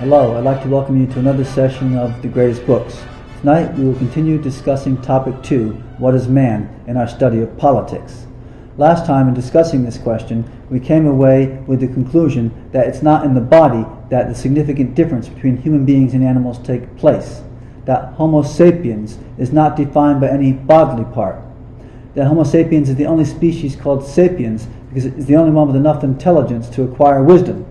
Hello, I'd like to welcome you to another session of The Greatest Books. Tonight we will continue discussing Topic 2, What is Man, in our study of politics. Last time in discussing this question, we came away with the conclusion that it's not in the body that the significant difference between human beings and animals take place, that Homo sapiens is not defined by any bodily part, that Homo sapiens is the only species called sapiens because it is the only one with enough intelligence to acquire wisdom.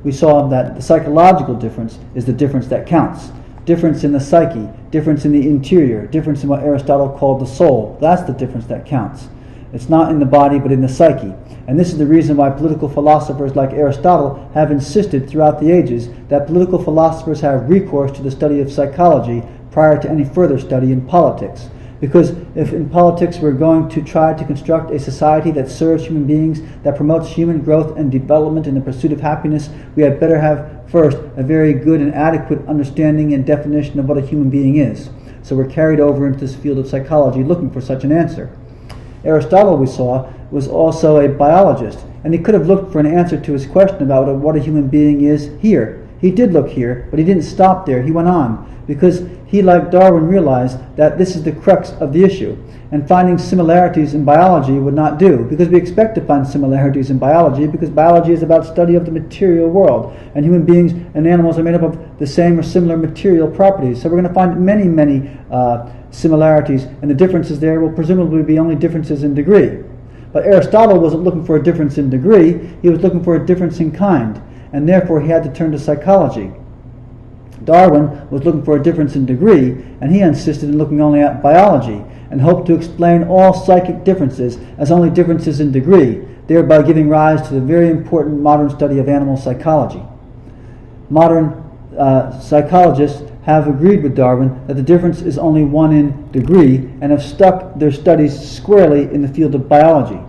We saw that the psychological difference is the difference that counts. Difference in the psyche, difference in the interior, difference in what Aristotle called the soul. That's the difference that counts. It's not in the body but in the psyche. And this is the reason why political philosophers like Aristotle have insisted throughout the ages that political philosophers have recourse to the study of psychology prior to any further study in politics. Because if in politics we're going to try to construct a society that serves human beings, that promotes human growth and development in the pursuit of happiness, we had better have first a very good and adequate understanding and definition of what a human being is. So we're carried over into this field of psychology looking for such an answer. Aristotle, we saw, was also a biologist, and he could have looked for an answer to his question about what a human being is here. He did look here, but he didn't stop there. He went on, because he, like Darwin, realized that this is the crux of the issue, and finding similarities in biology would not do, because we expect to find similarities in biology, because biology is about study of the material world, and human beings and animals are made up of the same or similar material properties. So we're going to find many similarities, and the differences there will presumably be only differences in degree. But Aristotle wasn't looking for a difference in degree, he was looking for a difference in kind, and therefore he had to turn to psychology. Darwin was looking for a difference in degree, and he insisted in looking only at biology, and hoped to explain all psychic differences as only differences in degree, thereby giving rise to the very important modern study of animal psychology. Modern psychologists have agreed with Darwin that the difference is only one in degree, and have stuck their studies squarely in the field of biology.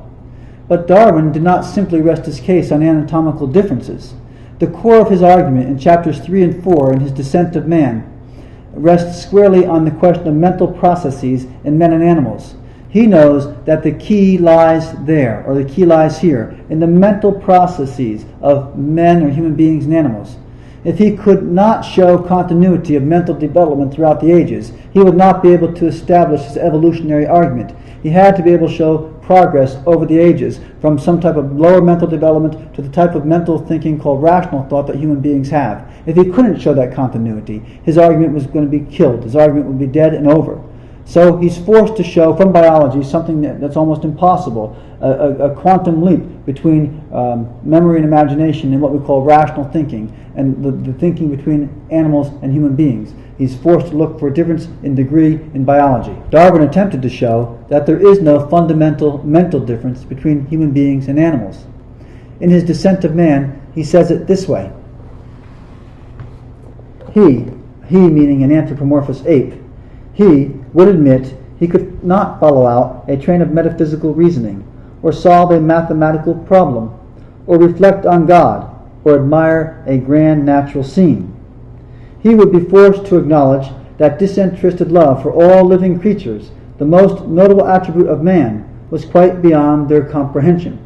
But Darwin did not simply rest his case on anatomical differences. The core of his argument in chapters 3 and 4 in his Descent of Man rests squarely on the question of mental processes in men and animals. He knows that the key lies there, or the key lies here, in the mental processes of men or human beings and animals. If he could not show continuity of mental development throughout the ages, he would not be able to establish his evolutionary argument. He had to be able to show progress over the ages, from some type of lower mental development to the type of mental thinking called rational thought that human beings have. If he couldn't show that continuity, his argument was going to be killed. His argument would be dead and over. So he's forced to show from biology something that's almost impossible, a quantum leap between memory and imagination and what we call rational thinking, and the thinking between animals and human beings. He's forced to look for a difference in degree in biology. Darwin attempted to show that there is no fundamental mental difference between human beings and animals. In his Descent of Man, he says it this way. He meaning an anthropomorphous ape, he would admit he could not follow out a train of metaphysical reasoning, or solve a mathematical problem, or reflect on God, or admire a grand natural scene. He would be forced to acknowledge that disinterested love for all living creatures, the most notable attribute of man, was quite beyond their comprehension.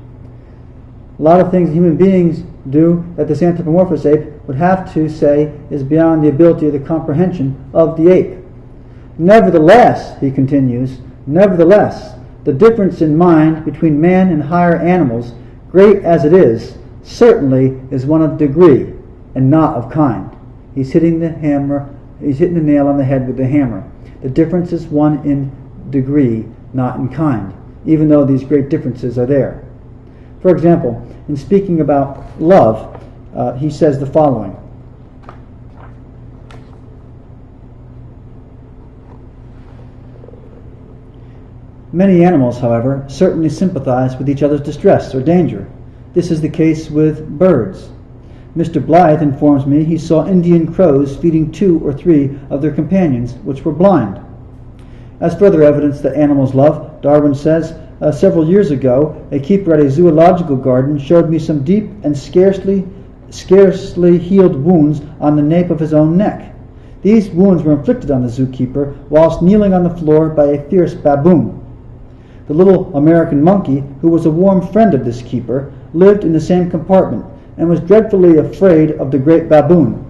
A lot of things human beings do that this anthropomorphous ape would have to say is beyond the ability of the comprehension of the ape. Nevertheless, he continues, nevertheless, the difference in mind between man and higher animals, great as it is, certainly is one of degree and not of kind. He's hitting the nail on the head with the hammer. The difference is one in degree, not in kind, even though these great differences are there. For example, in speaking about love, he says the following. Many animals, however, certainly sympathize with each other's distress or danger. This is the case with birds. Mr. Blythe informs me he saw Indian crows feeding 2 or 3 of their companions, which were blind. As further evidence that animals love, Darwin says, several years ago, a keeper at a zoological garden showed me some deep and scarcely healed wounds on the nape of his own neck. These wounds were inflicted on the zookeeper whilst kneeling on the floor by a fierce baboon. The little American monkey, who was a warm friend of this keeper, lived in the same compartment and was dreadfully afraid of the great baboon.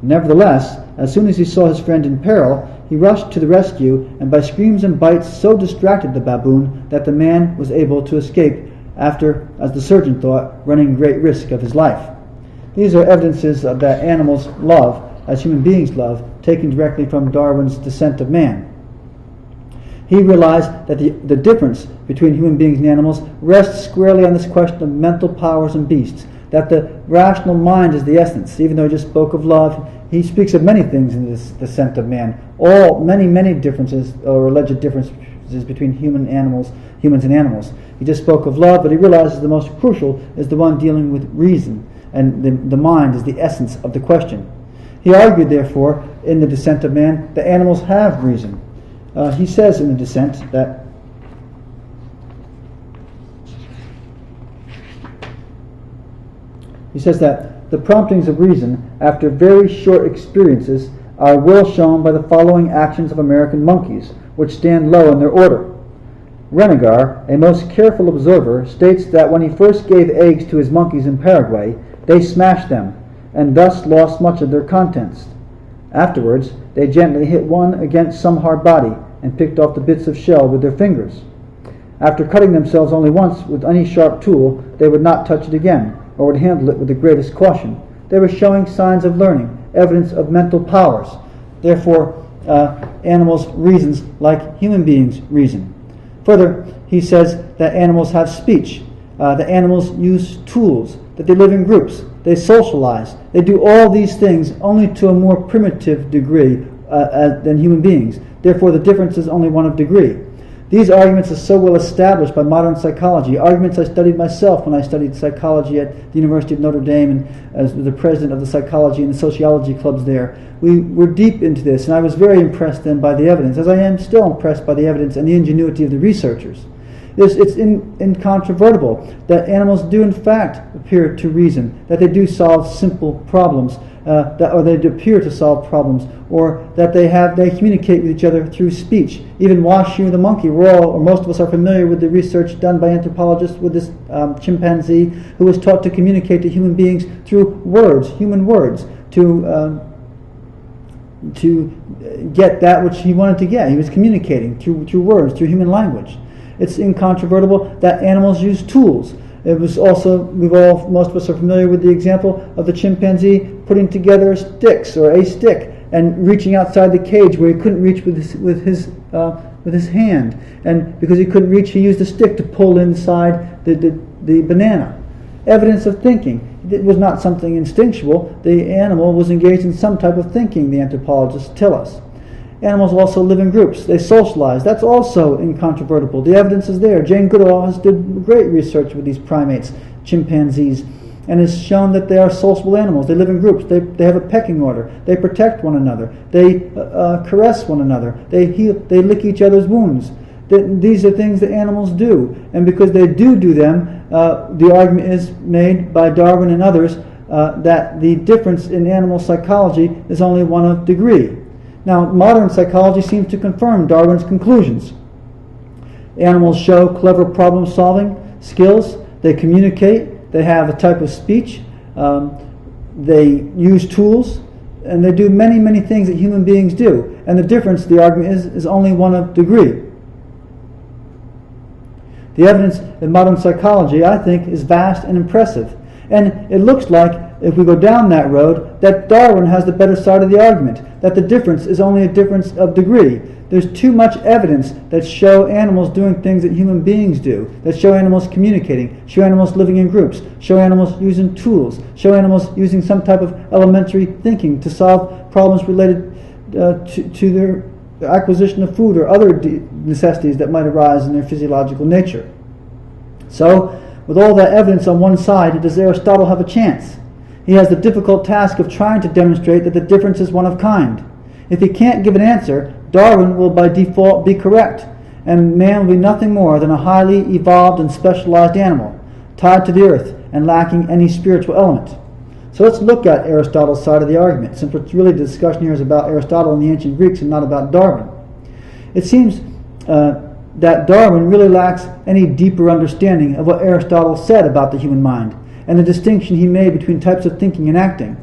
Nevertheless, as soon as he saw his friend in peril, he rushed to the rescue, and by screams and bites so distracted the baboon that the man was able to escape after, as the surgeon thought, running great risk of his life. These are evidences that animals love, as human beings love, taken directly from Darwin's Descent of Man. He realized that the difference between human beings and animals rests squarely on this question of mental powers and beasts, that the rational mind is the essence. Even though he just spoke of love, he speaks of many things in this Descent of Man, many differences or alleged differences between humans and animals. He just spoke of love, but he realizes the most crucial is the one dealing with reason, and the mind is the essence of the question. He argued, therefore, in the Descent of Man, that animals have reason. He says in the Descent that the promptings of reason, after very short experiences, are well shown by the following actions of American monkeys, which stand low in their order. Renegar, a most careful observer, states that when he first gave eggs to his monkeys in Paraguay, they smashed them, and thus lost much of their contents. Afterwards, they gently hit one against some hard body, and picked off the bits of shell with their fingers. After cutting themselves only once with any sharp tool, they would not touch it again, or would handle it with the greatest caution. They were showing signs of learning, evidence of mental powers. Therefore, animals reasons like human beings reason. Further, he says that animals have speech, that animals use tools, that they live in groups, they socialize, they do all these things only to a more primitive degree than human beings. Therefore, the difference is only one of degree. These arguments are so well established by modern psychology, arguments I studied myself when I studied psychology at the University of Notre Dame and as the president of the psychology and the sociology clubs there. We were deep into this, and I was very impressed then by the evidence, as I am still impressed by the evidence and the ingenuity of the researchers. It's incontrovertible that animals do in fact appear to reason, that they do solve simple problems, or they appear to solve problems, or that they communicate with each other through speech. Even Washu the monkey, most of us are familiar with the research done by anthropologists with this chimpanzee who was taught to communicate to human beings through words, human words, to get that which he wanted to get. He was communicating through words, through human language. It's incontrovertible that animals use tools. It was also, most of us are familiar with the example of the chimpanzee putting together sticks or a stick and reaching outside the cage where he couldn't reach with his hand, and because he couldn't reach, he used a stick to pull inside the banana. Evidence of thinking. It was not something instinctual. The animal was engaged in some type of thinking, the anthropologists tell us. Animals also live in groups. They socialize. That's also incontrovertible. The evidence is there. Jane Goodall has did great research with these primates, chimpanzees, and has shown that they are sociable animals. They live in groups. They have a pecking order. They protect one another. They caress one another. They lick each other's wounds. These are things that animals do. And because they do them, the argument is made by Darwin and others that the difference in animal psychology is only one of degree. Now, modern psychology seems to confirm Darwin's conclusions. Animals show clever problem-solving skills. They communicate. They have a type of speech. They use tools. And they do many things that human beings do. And the difference, the argument is only one of degree. The evidence in modern psychology, I think, is vast and impressive. And it looks like, if we go down that road, that Darwin has the better side of the argument, that the difference is only a difference of degree. There's too much evidence that show animals doing things that human beings do, that show animals communicating, show animals living in groups, show animals using tools, show animals using some type of elementary thinking to solve problems related to their acquisition of food or other necessities that might arise in their physiological nature. So, with all that evidence on one side, does Aristotle have a chance? He has the difficult task of trying to demonstrate that the difference is one of kind. If he can't give an answer, Darwin will by default be correct, and man will be nothing more than a highly evolved and specialized animal, tied to the earth and lacking any spiritual element. So let's look at Aristotle's side of the argument, since it's really the discussion here is about Aristotle and the ancient Greeks and not about Darwin. It seems that Darwin really lacks any deeper understanding of what Aristotle said about the human mind and the distinction he made between types of thinking and acting.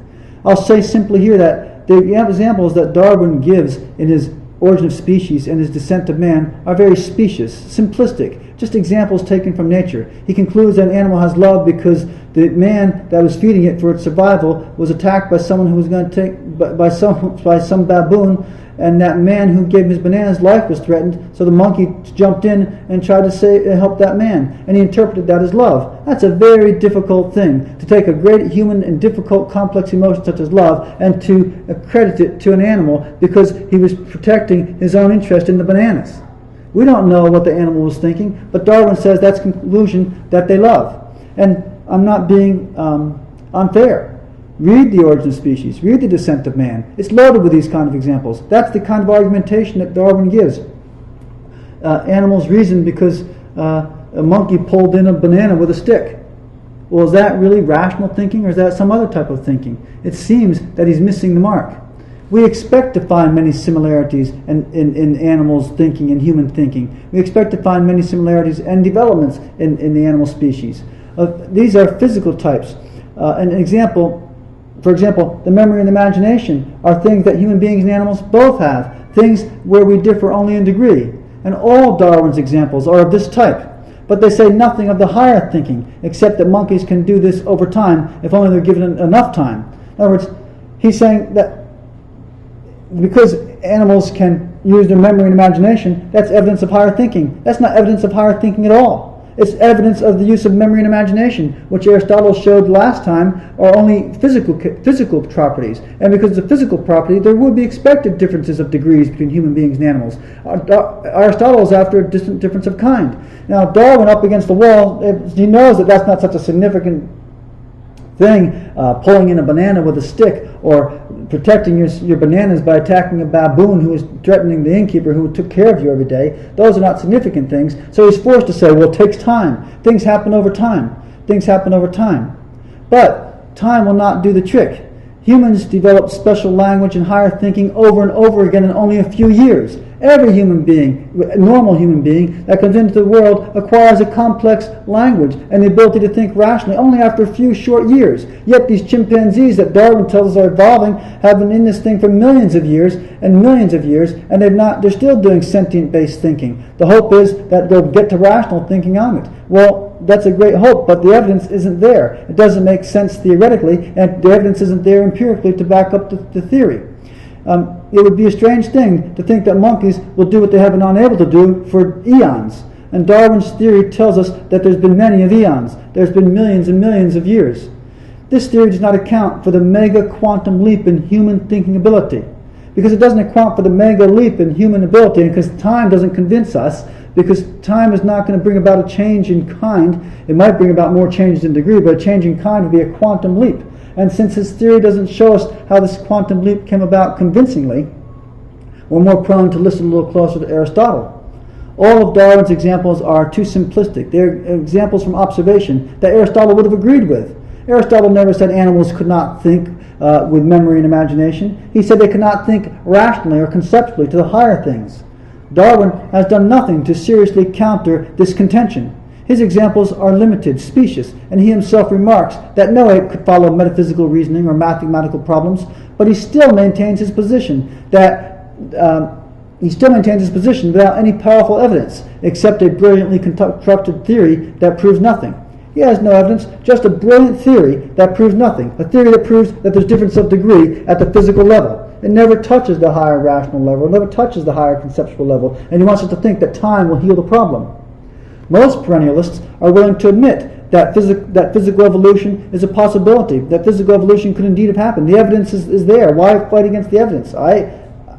I'll say simply here that that the examples that Darwin gives in his Origin of Species and his Descent of Man are very specious, simplistic, just examples taken from nature. He concludes that an animal has love because the man that was feeding it for its survival was attacked by someone who was going to take by some baboon, and that man who gave him his bananas' life was threatened, so the monkey jumped in and tried to help that man, and he interpreted that as love. That's a very difficult thing, to take a great human and difficult, complex emotion such as love and to accredit it to an animal because he was protecting his own interest in the bananas. We don't know what the animal was thinking, but Darwin says that's the conclusion, that they love. And I'm not being unfair. Read the Origin of Species. Read the Descent of Man. It's loaded with these kind of examples. That's the kind of argumentation that Darwin gives. Animals reason because a monkey pulled in a banana with a stick. Well, is that really rational thinking, or is that some other type of thinking? It seems that he's missing the mark. We expect to find many similarities in animals' thinking and human thinking. We expect to find many similarities and developments in the animal species. These are physical types. For example, the memory and imagination are things that human beings and animals both have, things where we differ only in degree. And all Darwin's examples are of this type. But they say nothing of the higher thinking, except that monkeys can do this over time if only they're given enough time. In other words, he's saying that because animals can use their memory and imagination, that's evidence of higher thinking. That's not evidence of higher thinking at all. It's evidence of the use of memory and imagination, which Aristotle showed last time are only physical properties. And because it's a physical property, there would be expected differences of degrees between human beings and animals. Aristotle is after a distant difference of kind. Now, Darwin, up against the wall, he knows that that's not such a significant thing, pulling in a banana with a stick, or protecting your bananas by attacking a baboon who was threatening the innkeeper who took care of you every day. Those are not significant things. So he's forced to say, well, it takes time. Things happen over time. Things happen over time. But time will not do the trick. Humans develop special language and higher thinking over and over again in only a few years. Every human being, a normal human being that comes into the world, acquires a complex language and the ability to think rationally only after a few short years. Yet these chimpanzees that Darwin tells us are evolving have been in this thing for millions of years, and they're still doing sentient-based thinking. The hope is that they'll get to rational thinking on it. Well, that's a great hope, but the evidence isn't there. It doesn't make sense theoretically, and the evidence isn't there empirically to back up the theory. It would be a strange thing to think that monkeys will do what they have been unable to do for eons. And Darwin's theory tells us that there's been many of eons. There's been millions and millions of years. This theory does not account for the mega quantum leap in human thinking ability. Because it doesn't account for the mega leap in human ability, and because time doesn't convince us, because time is not going to bring about a change in kind. It might bring about more changes in degree, but a change in kind would be a quantum leap. And since his theory doesn't show us how this quantum leap came about convincingly, we're more prone to listen a little closer to Aristotle. All of Darwin's examples are too simplistic. They're examples from observation that Aristotle would have agreed with. Aristotle never said animals could not think with memory and imagination. He said they could not think rationally or conceptually to the higher things. Darwin has done nothing to seriously counter this contention. His examples are limited, specious, and he himself remarks that no ape could follow metaphysical reasoning or mathematical problems, but he still maintains his position without any powerful evidence, except a brilliantly constructed theory that proves nothing. He has no evidence, just a brilliant theory that proves nothing, a theory that proves that there's difference of degree at the physical level. It never touches the higher rational level, it never touches the higher conceptual level, and he wants us to think that time will heal the problem. Most perennialists are willing to admit that physical evolution is a possibility, that physical evolution could indeed have happened. The evidence is there. Why fight against the evidence?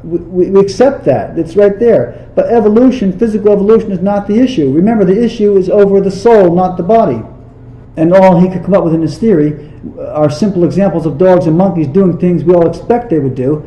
We accept that. It's right there. But physical evolution is not the issue. Remember, the issue is over the soul, not the body. And all he could come up with in his theory are simple examples of dogs and monkeys doing things we all expect they would do.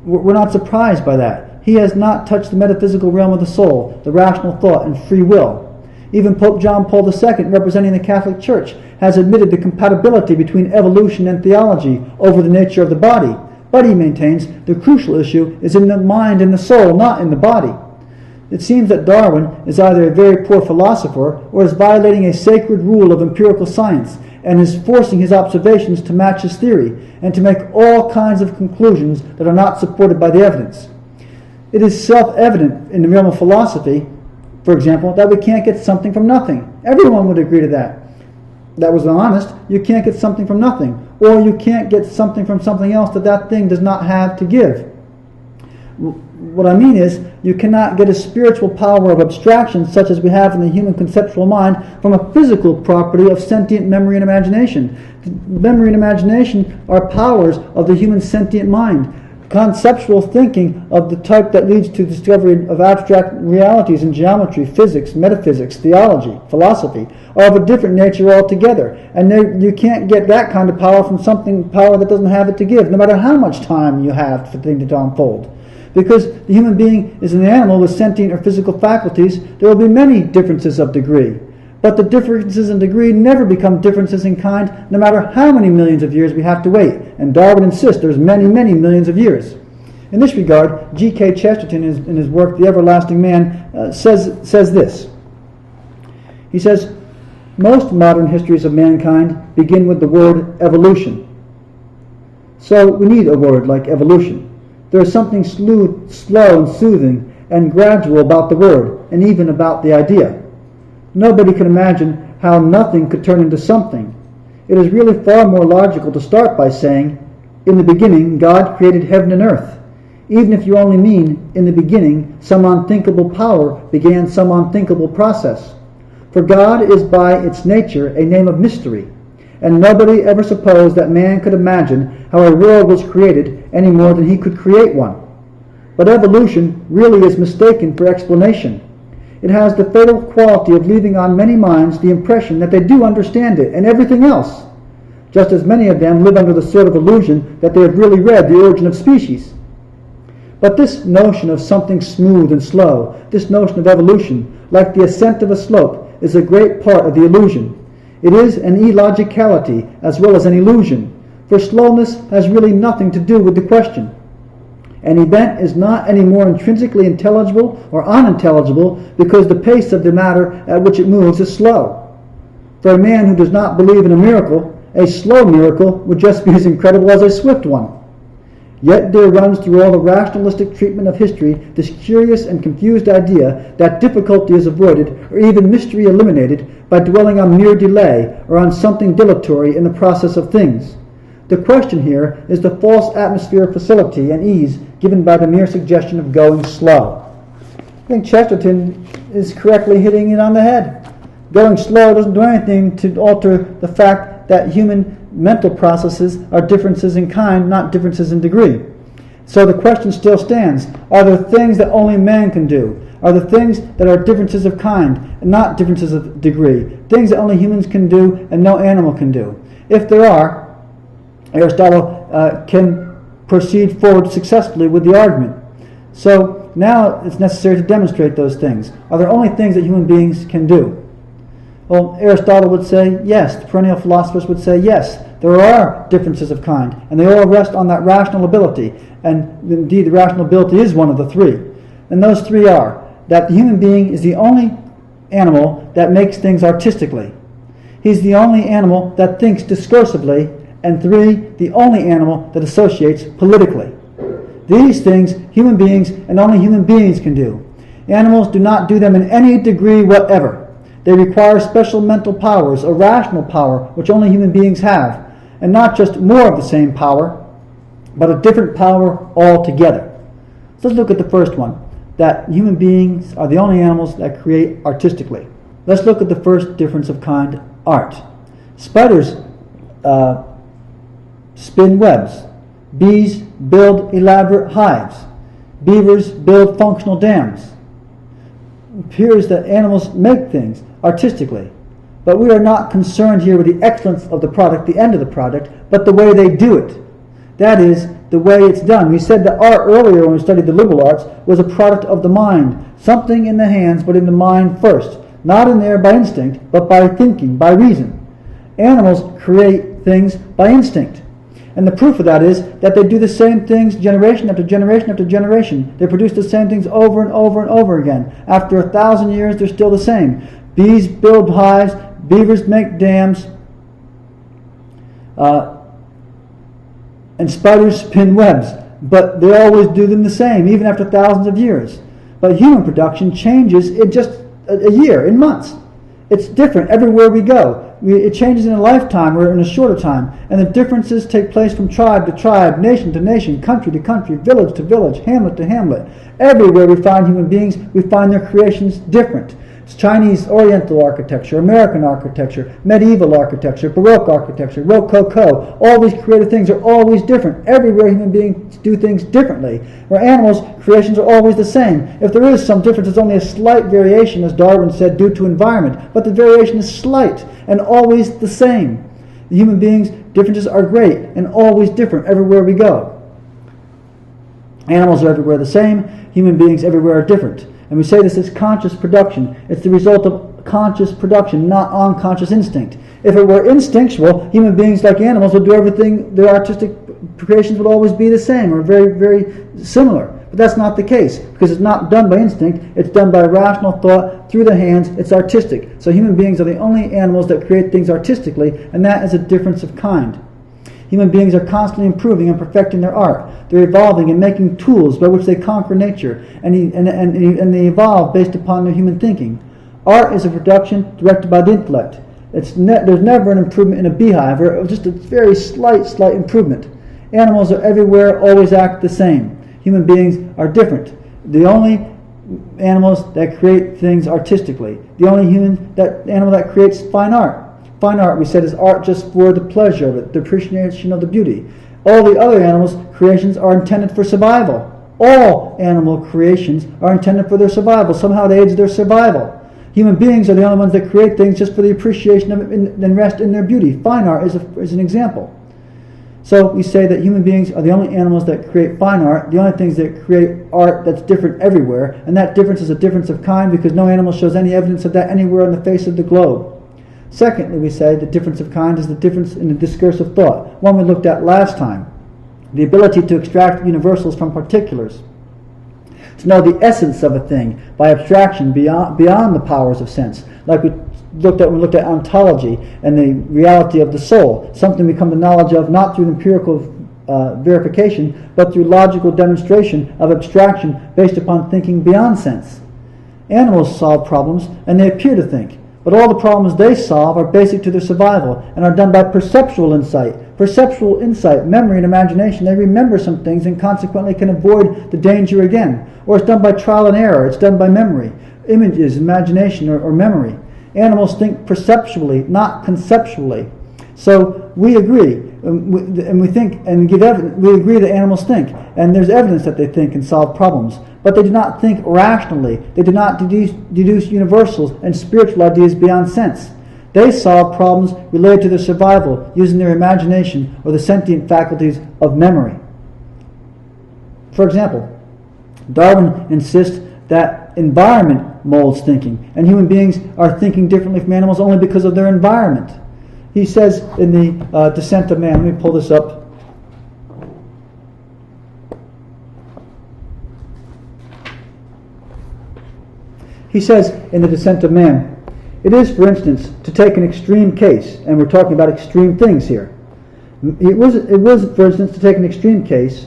We're not surprised by that. He has not touched the metaphysical realm of the soul, the rational thought, and free will. Even Pope John Paul II, representing the Catholic Church, has admitted the compatibility between evolution and theology over the nature of the body. But he maintains the crucial issue is in the mind and the soul, not in the body. It seems that Darwin is either a very poor philosopher or is violating a sacred rule of empirical science, and is forcing his observations to match his theory and to make all kinds of conclusions that are not supported by the evidence. It is self-evident in the realm of philosophy, for example, that we can't get something from nothing. Everyone would agree to that. That was honest. You can't get something from nothing. Or you can't get something from something else that thing does not have to give. What I mean is, you cannot get a spiritual power of abstraction such as we have in the human conceptual mind from a physical property of sentient memory and imagination. Memory and imagination are powers of the human sentient mind. Conceptual thinking of the type that leads to discovery of abstract realities in geometry, physics, metaphysics, theology, philosophy are of a different nature altogether. And you can't get that kind of power from power that doesn't have it to give, no matter how much time you have for the thing to unfold. Because the human being is an animal with sentient or physical faculties, there will be many differences of degree. But the differences in degree never become differences in kind, no matter how many millions of years we have to wait. And Darwin insists there's many, many millions of years. In this regard, G.K. Chesterton, in his work The Everlasting Man, says this. He says, most modern histories of mankind begin with the word evolution. So we need a word like evolution. There is something slow and soothing and gradual about the word, and even about the idea. Nobody can imagine how nothing could turn into something. It is really far more logical to start by saying, in the beginning God created heaven and earth, even if you only mean, in the beginning, some unthinkable power began some unthinkable process. For God is by its nature a name of mystery, and nobody ever supposed that man could imagine how a world was created any more than he could create one. But evolution really is mistaken for explanation. It has the fatal quality of leaving on many minds the impression that they do understand it and everything else, just as many of them live under the sort of illusion that they have really read The Origin of Species. But this notion of something smooth and slow, this notion of evolution, like the ascent of a slope, is a great part of the illusion. It is an illogicality as well as an illusion, for slowness has really nothing to do with the question. An event is not any more intrinsically intelligible or unintelligible because the pace of the matter at which it moves is slow. For a man who does not believe in a miracle, a slow miracle would just be as incredible as a swift one. Yet there runs through all the rationalistic treatment of history this curious and confused idea that difficulty is avoided or even mystery eliminated by dwelling on mere delay or on something dilatory in the process of things. The question here is the false atmosphere of facility and ease given by the mere suggestion of going slow. I think Chesterton is correctly hitting it on the head. Going slow doesn't do anything to alter the fact that human mental processes are differences in kind, not differences in degree. So the question still stands. Are there things that only man can do? Are there things that are differences of kind and not differences of degree? Things that only humans can do and no animal can do? If there are, Aristotle can proceed forward successfully with the argument. So now it's necessary to demonstrate those things. Are there only things that human beings can do? Well, Aristotle would say yes. The perennial philosophers would say yes. There are differences of kind, and they all rest on that rational ability. And indeed, the rational ability is one of the three. And those three are that the human being is the only animal that makes things artistically. He's the only animal that thinks discursively. And three, the only animal that associates politically. These things human beings and only human beings can do. Animals do not do them in any degree whatever. They require special mental powers, a rational power, which only human beings have, and not just more of the same power, but a different power altogether. So let's look at the first one, that human beings are the only animals that create artistically. Let's look at the first difference of kind, art. Spiders spin webs. Bees build elaborate hives. Beavers build functional dams. It appears that animals make things artistically. But we are not concerned here with the excellence of the product, the end of the product, but the way they do it. That is, the way it's done. We said that art earlier when we studied the liberal arts was a product of the mind. Something in the hands, but in the mind first. Not in there by instinct, but by thinking, by reason. Animals create things by instinct. And the proof of that is that they do the same things generation after generation after generation. They produce the same things over and over and over again. After 1,000 years, they're still the same. Bees build hives, beavers make dams, And spiders spin webs, but they always do them the same, even after thousands of years. But human production changes in just a year, in months. It's different everywhere we go. It changes in a lifetime or in a shorter time, and the differences take place from tribe to tribe, nation to nation, country to country, village to village, hamlet to hamlet. Everywhere we find human beings, we find their creations different. It's Chinese Oriental architecture, American architecture, medieval architecture, Baroque architecture, Rococo. All these creative things are always different. Everywhere human beings do things differently. Where animals, creations are always the same. If there is some difference, it's only a slight variation, as Darwin said, due to environment. But the variation is slight and always the same. The human beings' differences are great and always different everywhere we go. Animals are everywhere the same. Human beings everywhere are different. And we say this is conscious production. It's the result of conscious production, not unconscious instinct. If it were instinctual, human beings, like animals, would do everything. Their artistic creations would always be the same or very, very similar. But that's not the case, because it's not done by instinct. It's done by rational thought through the hands. It's artistic. So human beings are the only animals that create things artistically, and that is a difference of kind. Human beings are constantly improving and perfecting their art. They're evolving and making tools by which they conquer nature, and they evolve based upon their human thinking. Art is a production directed by the intellect. There's never an improvement in a beehive, or just a very slight improvement. Animals are everywhere, always act the same. Human beings are different. The only animals that create things artistically. The only animal that creates fine art. Fine art, we said, is art just for the pleasure of it, the appreciation of the beauty. All the other animals' creations are intended for survival. All animal creations are intended for their survival. Somehow it aids their survival. Human beings are the only ones that create things just for the appreciation of it and rest in their beauty. Fine art is an example. So we say that human beings are the only animals that create fine art, the only things that create art that's different everywhere, and that difference is a difference of kind because no animal shows any evidence of that anywhere on the face of the globe. Secondly, we say the difference of kind is the difference in the discursive thought, one we looked at last time. The ability to extract universals from particulars. To know the essence of a thing by abstraction beyond the powers of sense. Like we looked at when we looked at ontology and the reality of the soul. Something we come to knowledge of not through empirical verification, but through logical demonstration of abstraction based upon thinking beyond sense. Animals solve problems and they appear to think. But all the problems they solve are basic to their survival and are done by perceptual insight. Perceptual insight, memory, and imagination. They remember some things and consequently can avoid the danger again. Or it's done by trial and error. It's done by memory, images, imagination, or memory. Animals think perceptually, not conceptually. So we agree, and we think, and we agree that animals think, and there's evidence that they think and solve problems. But they do not think rationally. They do not deduce universals and spiritual ideas beyond sense. They solve problems related to their survival using their imagination or the sentient faculties of memory. For example, Darwin insists that environment molds thinking, and human beings are thinking differently from animals only because of their environment. He says in the Descent of Man, let me pull this up. He says in the Descent of Man, it is, for instance, to take an extreme case, and we're talking about extreme things here. It was, for instance, to take an extreme case,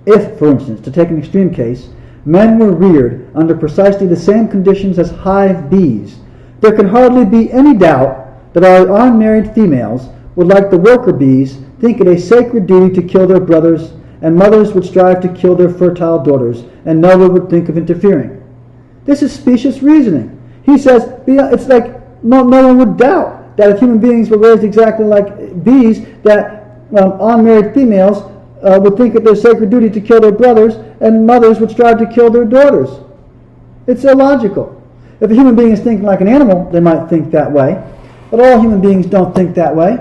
if, for instance, to take an extreme case, men were reared under precisely the same conditions as hive bees, there can hardly be any doubt that our unmarried females would, like the worker bees, think it a sacred duty to kill their brothers, and mothers would strive to kill their fertile daughters, and no one would think of interfering. This is specious reasoning. He says it's like no one would doubt that if human beings were raised exactly like bees, that unmarried females would think it their sacred duty to kill their brothers, and mothers would strive to kill their daughters. It's illogical. If a human being is thinking like an animal, they might think that way, but all human beings don't think that way.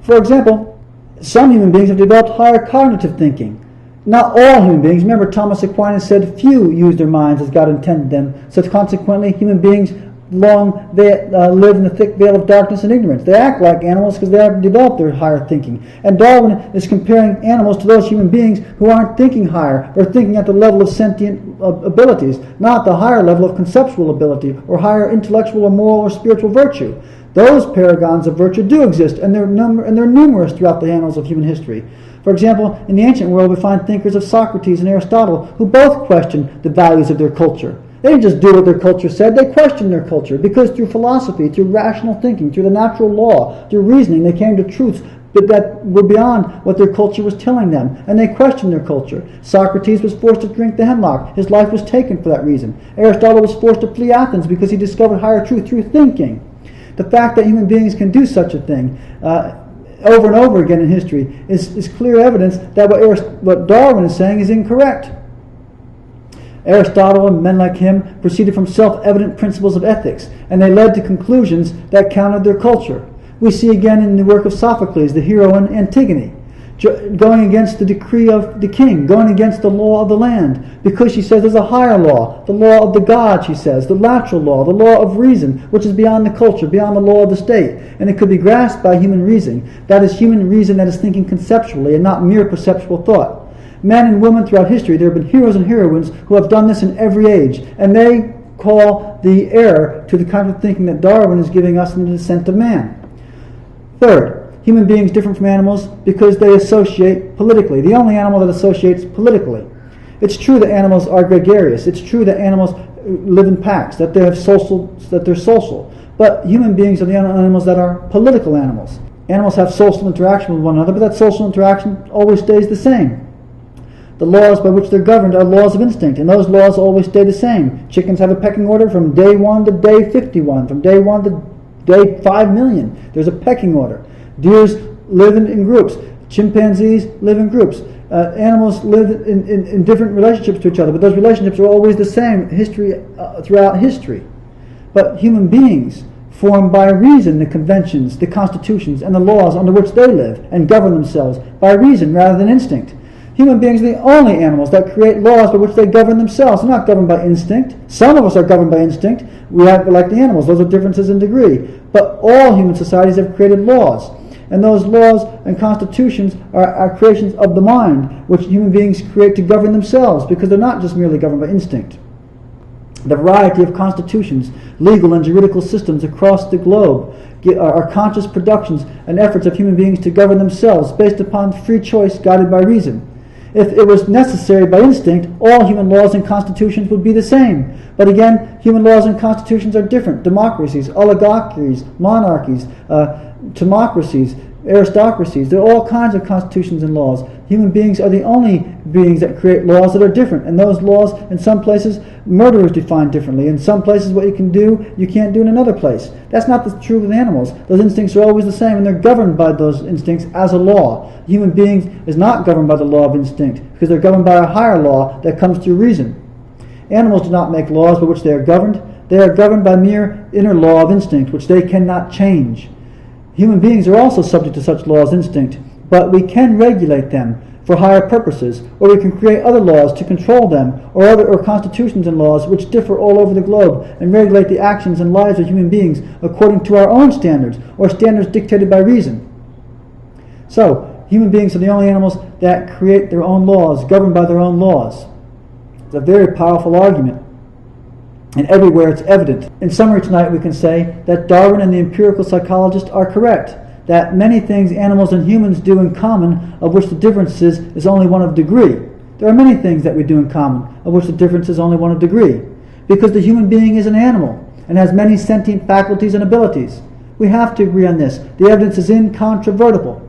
For example, some human beings have developed higher cognitive thinking. Not all human beings. Remember, Thomas Aquinas said few use their minds as God intended them. So consequently, human beings live in the thick veil of darkness and ignorance. They act like animals because they haven't developed their higher thinking. And Darwin is comparing animals to those human beings who aren't thinking higher or thinking at the level of sentient abilities, not the higher level of conceptual ability or higher intellectual or moral or spiritual virtue. Those paragons of virtue do exist, and they're numerous throughout the annals of human history. For example, in the ancient world we find thinkers of Socrates and Aristotle who both questioned the values of their culture. They didn't just do what their culture said, they questioned their culture, because through philosophy, through rational thinking, through the natural law, through reasoning, they came to truths that were beyond what their culture was telling them, and they questioned their culture. Socrates was forced to drink the hemlock. His life was taken for that reason. Aristotle was forced to flee Athens because he discovered higher truth through thinking. The fact that human beings can do such a thing over and over again in history is clear evidence that what Darwin is saying is incorrect. Aristotle and men like him proceeded from self-evident principles of ethics, and they led to conclusions that countered their culture. We see again in the work of Sophocles, the hero in Antigone, going against the decree of the king, going against the law of the land, because she says there's a higher law, the law of the gods, she says, the natural law, the law of reason, which is beyond the culture, beyond the law of the state, and it could be grasped by human reason. That is human reason that is thinking conceptually and not mere perceptual thought. Men and women throughout history, there have been heroes and heroines who have done this in every age, and they call the error to the kind of thinking that Darwin is giving us in the descent of man. Third, human beings differ from animals because they associate politically. The only animal that associates politically. It's true that animals are gregarious. It's true that animals live in packs, that they're social. But human beings are the only animals that are political animals. Animals have social interaction with one another, but that social interaction always stays the same. The laws by which they're governed are laws of instinct, and those laws always stay the same. Chickens have a pecking order from day 1 to day 51, from day 1 to day 5 million. There's a pecking order. Deers live in groups. Chimpanzees live in groups. Animals live in different relationships to each other, but those relationships are always the same throughout history. But human beings form by reason the conventions, the constitutions, and the laws under which they live and govern themselves by reason rather than instinct. Human beings are the only animals that create laws by which they govern themselves. They're not governed by instinct. Some of us are governed by instinct. We act like the animals. Those are differences in degree. But all human societies have created laws. And those laws and constitutions are creations of the mind, which human beings create to govern themselves, because they're not just merely governed by instinct. The variety of constitutions, legal and juridical systems across the globe are conscious productions and efforts of human beings to govern themselves based upon free choice guided by reason. If it was necessary by instinct, all human laws and constitutions would be the same. But again, human laws and constitutions are different. Democracies, oligarchies, monarchies, timocracies, aristocracies, there are all kinds of constitutions and laws. Human beings are the only beings that create laws that are different. And those laws, in some places, murder is defined differently. In some places, what you can do, you can't do in another place. That's not true with animals. Those instincts are always the same, and they're governed by those instincts as a law. Human beings is not governed by the law of instinct, because they're governed by a higher law that comes through reason. Animals do not make laws by which they are governed. They are governed by mere inner law of instinct, which they cannot change. Human beings are also subject to such laws of instinct, but we can regulate them for higher purposes, or we can create other laws to control them, or constitutions and laws which differ all over the globe, and regulate the actions and lives of human beings according to our own standards, or standards dictated by reason. So, human beings are the only animals that create their own laws, governed by their own laws. It's a very powerful argument, and everywhere it's evident. In summary tonight, we can say that Darwin and the empirical psychologist are correct, that many things animals and humans do in common, of which the difference is only one of degree. There are many things that we do in common, of which the difference is only one of degree, because the human being is an animal and has many sentient faculties and abilities. We have to agree on this. The evidence is incontrovertible.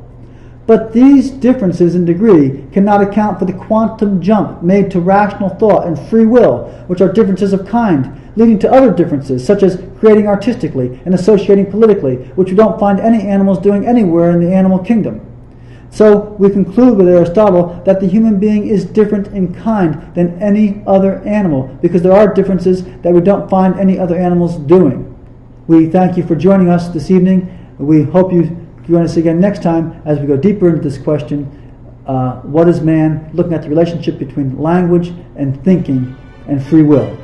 But these differences in degree cannot account for the quantum jump made to rational thought and free will, which are differences of kind, leading to other differences, such as creating artistically and associating politically, which we don't find any animals doing anywhere in the animal kingdom. So we conclude with Aristotle that the human being is different in kind than any other animal, because there are differences that we don't find any other animals doing. We thank you for joining us this evening. We hope you join us again next time as we go deeper into this question, what is man, looking at the relationship between language and thinking and free will.